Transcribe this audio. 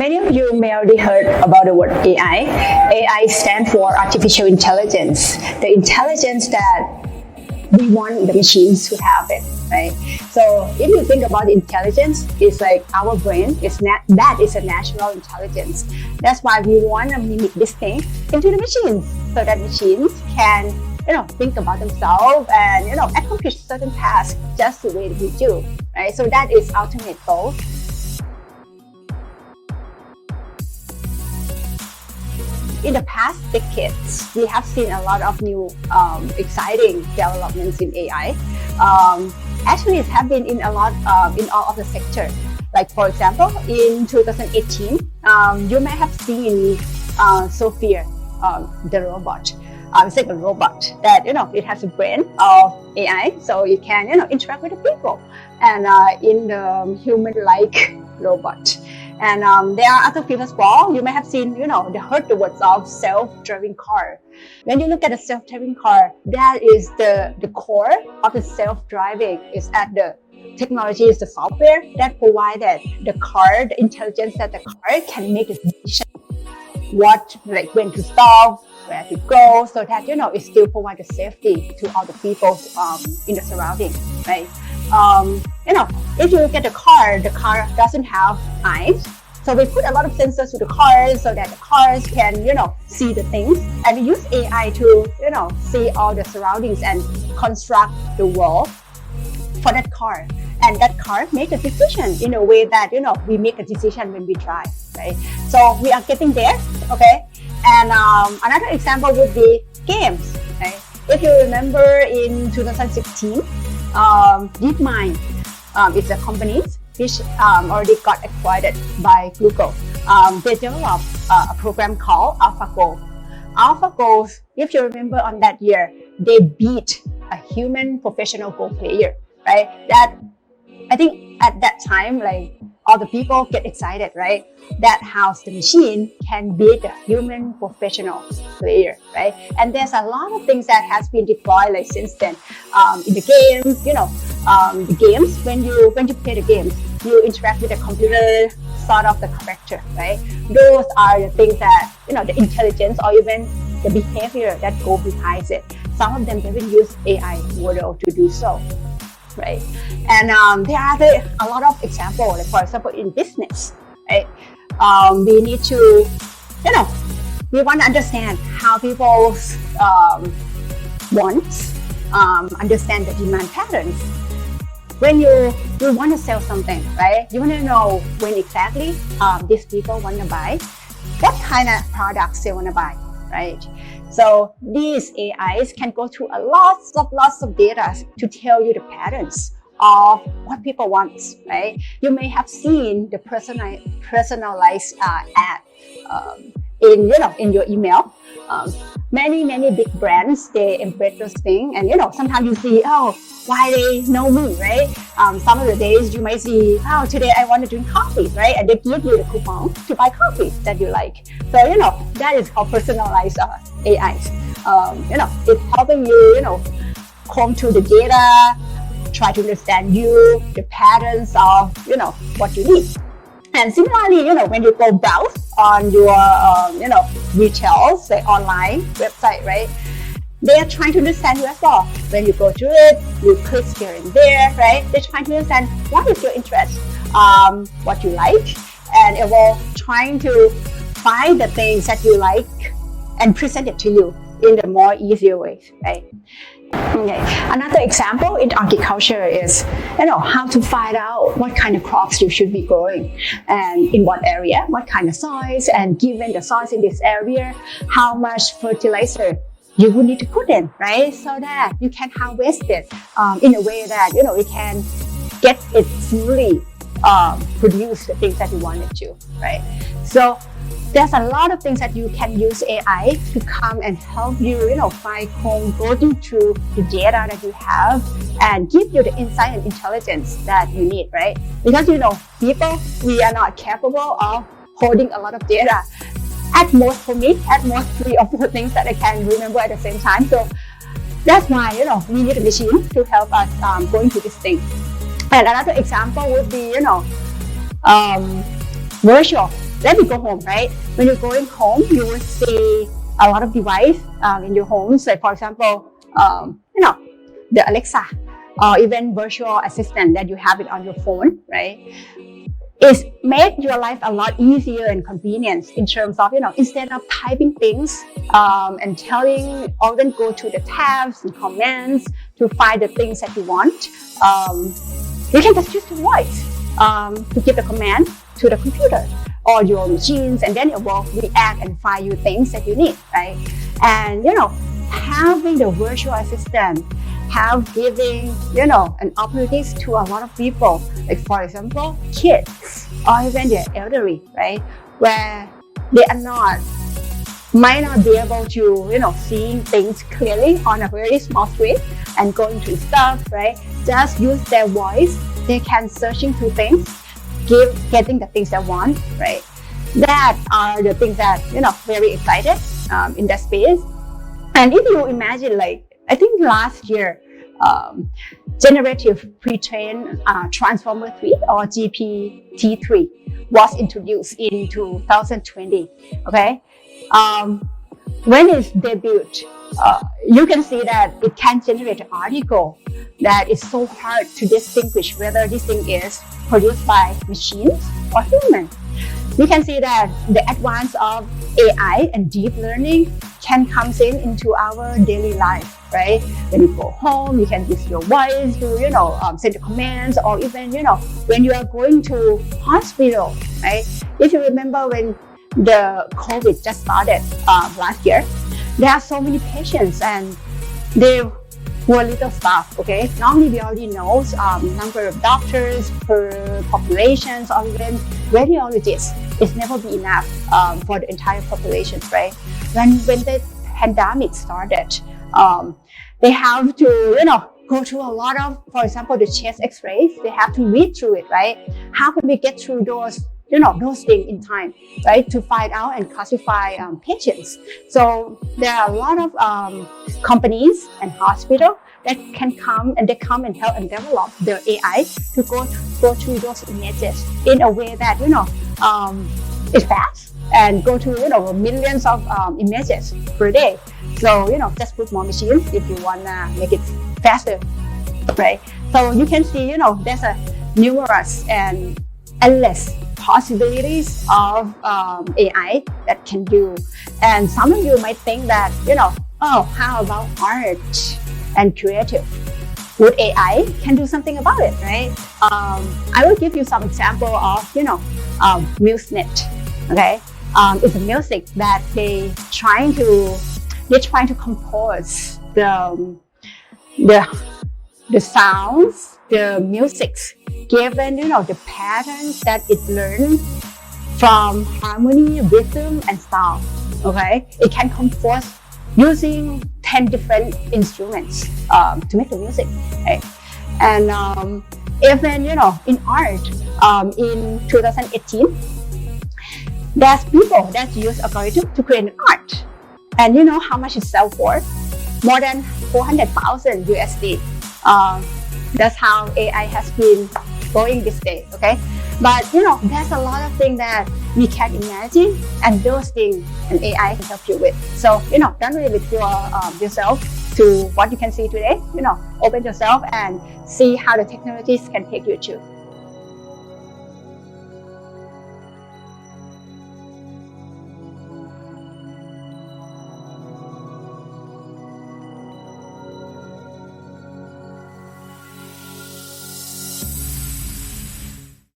Many of you may already heard about the word AI. AI stands for artificial intelligence, the intelligence that we want the machines to have it, right? So if you think about intelligence, it's like our brain, that is a natural intelligence. That's why we want to mimic this thing into the machines, so that machines can think about themselves and accomplish certain tasks just the way that we do, right? So that is ultimate goal. In the past decades, we have seen a lot of new exciting developments in AI. Actually, it has been in a lot in all of the sectors. Like for example, in 2018, you may have seen Sophia, the robot. It's like a robot that it has a brain of AI, so it can interact with the people, and in the human-like robot. And there are other fields as well. You may have seen, heard the words of self-driving car. When you look at a self-driving car, that is the core of the self-driving. Is at the technology, is the software that provided the car, the intelligence that the car can make a decision, when to stop, where to go, so that it still provides safety to all the people in the surrounding, right? If you look at the car doesn't have eyes. So we put a lot of sensors to the cars so that the cars can, see the things. And we use AI to, see all the surroundings and construct the world for that car. And that car make a decision in a way that, we make a decision when we drive, right? So we are getting there, okay? And another example would be games, right? If you remember in 2016, DeepMind is a company which already got acquired by Google. They developed a program called AlphaGo. AlphaGo, if you remember on that year, they beat a human professional Go player, right? That I think at that time, like all the people get excited, right? That how the machine can beat a human professional player, right? And there's a lot of things that has been deployed like since then. In the games, the games, when you play the games, you interact with the computer, sort of the character, right? Those are the things that, the intelligence or even the behavior that go behind it. Some of them even use AI model to do so, right? And there are a lot of examples, like for example, in business, right? We need to, we want to understand how people's wants, understand the demand patterns. When you want to sell something, right? You want to know when exactly these people want to buy, what kind of products they want to buy, right? So these AIs can go through lots of data to tell you the patterns of what people want, right? You may have seen the personalized ad in your email. Many big brands, they embed those things, and sometimes you see, why they know me, right? Some of the days you might see, today I want to drink coffee, right? And they give you the coupon to buy coffee that you like. So that is called personalized AIs. It's helping you, comb through the data, try to understand you, the patterns of what you need. And similarly, when you go browse on your, retail, say online website, right? They are trying to understand you as well. When you go through it, you click here and there, right? They're trying to understand what is your interest, what you like, and it will trying to find the things that you like and present it to you in the more easier ways, right? Okay. Another example in agriculture is, how to find out what kind of crops you should be growing and in what area, what kind of soils, and given the soils in this area, how much fertilizer you would need to put in, right? So that you can harvest it in a way that, it can get it fully produce the things that you want it to, right? So there's a lot of things that you can use AI to come and help you, find going through the data that you have and give you the insight and intelligence that you need, right? Because, people, we are not capable of holding a lot of data. At most, for me, 3 or 4 things that I can remember at the same time. So that's why, we need a machine to help us going through this thing. And another example would be, virtual let me go home, right? When you're going home, you will see a lot of device in your home. So for example, the Alexa, or even virtual assistant that you have it on your phone, right? It's made your life a lot easier and convenient in terms of, instead of typing things and telling, or then go to the tabs and commands to find the things that you want, you can just use the voice to give the command to the computer or your machines, and then it will react and find you things that you need, right? And, having the virtual assistant have giving, an opportunities to a lot of people, like for example, kids or even the elderly, right? Where they might not be able to, seeing things clearly on a very small screen and going through stuff, right? Just use their voice. They can searching through things, getting the things they want, right? That are the things that, very excited in that space. And if you imagine, like, I think last year, generative pre-trained transformer 3 or GPT-3 was introduced in 2020. Okay, when it's debuted, you can see that it can generate an article that is so hard to distinguish whether this thing is produced by machines or humans. You can see that the advance of AI and deep learning can come into our daily life, right? When you go home, you can use your voice to, send the commands, or even, when you are going to hospital, right? If you remember when the COVID just started last year, there are so many patients and they were little staff, okay? Normally we already know number of doctors per populations or even radiologists. It's never be enough for the entire population, right? When the pandemic started, they have to, go through a lot of, for example, the chest x-rays, they have to read through it, right? How can we get through those, those things in time, right? To find out and classify patients. So there are a lot of companies and hospitals that can come and help and develop their AI to go through those images in a way that, is fast and go to, millions of images per day. So, just put more machines if you want to make it faster, right? So you can see, there's a numerous and endless possibilities of AI that can do. And some of you might think that, how about art and creative? Would AI can do something about it, right? I will give you some example of, MuseNet, okay? It's a music that they're trying to compose the sounds, the musics, given, the patterns that it learned from harmony, rhythm, and style, okay? It can compose using 10 different instruments to make the music, right? And even, in art, in 2018, there's people that use algorithm to create an art. And you know how much it sells for? More than 400,000 USD. That's how AI has been going this day, okay? But there's a lot of things that we can imagine, and those things an AI can help you with. So, don't limit yourself to what you can see today. Open yourself and see how the technologies can take you to.